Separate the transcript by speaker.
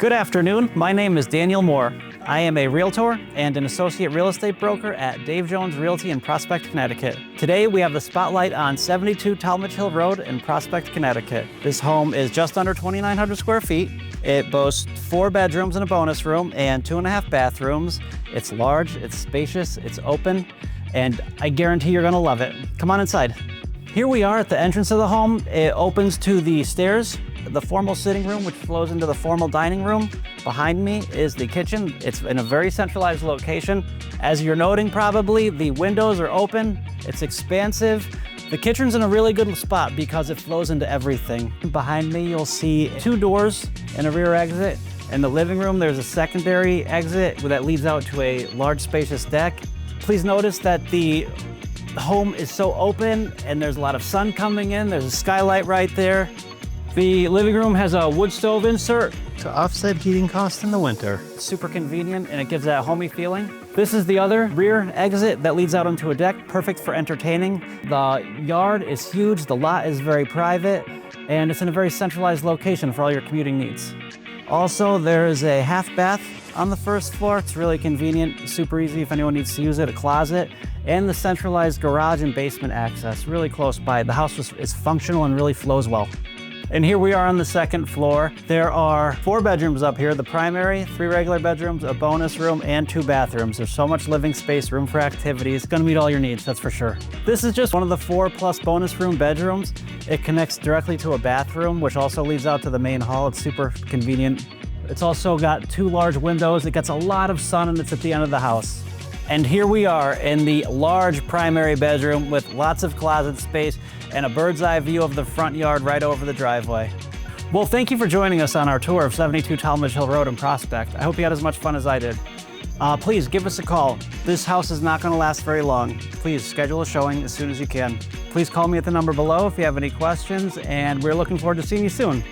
Speaker 1: Good afternoon. My name is Daniel Moore. I am a realtor and an associate real estate broker at Dave Jones Realty in Prospect, Connecticut. Today we have the spotlight on 72 Talmage Hill Road in Prospect, Connecticut. This home is just under 2,900 square feet. It boasts 4 bedrooms and a bonus room and 2.5 bathrooms. It's large, it's spacious, it's open, and I guarantee you're gonna love it. Come on inside. Here we are at the entrance of the home. It opens to the stairs, the formal sitting room, which flows into the formal dining room. Behind me is the kitchen. It's in a very centralized location. As you're noting probably, the windows are open, it's expansive. The kitchen's in a really good spot because it flows into everything. Behind me, you'll see 2 doors and a rear exit. In the living room, there's a secondary exit that leads out to a large spacious deck. Please notice that the home is so open and there's a lot of sun coming in. There's a skylight right there. The living room has a wood stove insert to offset heating costs in the winter. It's super convenient and it gives that homey feeling. This is the other rear exit that leads out onto a deck, perfect for entertaining. The yard is huge, the lot is very private, and it's in a very centralized location for all your commuting needs. Also, there is a half bath on the first floor. It's really convenient, super easy if anyone needs to use it, a closet, and the centralized garage and basement access, really close by. The house is functional and really flows well. And here we are on the second floor. There are 4 bedrooms up here, the primary, 3 regular bedrooms, a bonus room, and 2 bathrooms. There's so much living space, room for activities. It's gonna meet all your needs, that's for sure. This is just one of the 4 plus bonus room bedrooms. It connects directly to a bathroom, which also leads out to the main hall. It's super convenient. It's also got 2 large windows. It gets a lot of sun and it's at the end of the house. And here we are in the large primary bedroom with lots of closet space and a bird's eye view of the front yard right over the driveway. Well, thank you for joining us on our tour of 72 Talmage Hill Road in Prospect. I hope you had as much fun as I did. Please give us a call. This house is not gonna last very long. Please schedule a showing as soon as you can. Please call me at the number below if you have any questions, and we're looking forward to seeing you soon.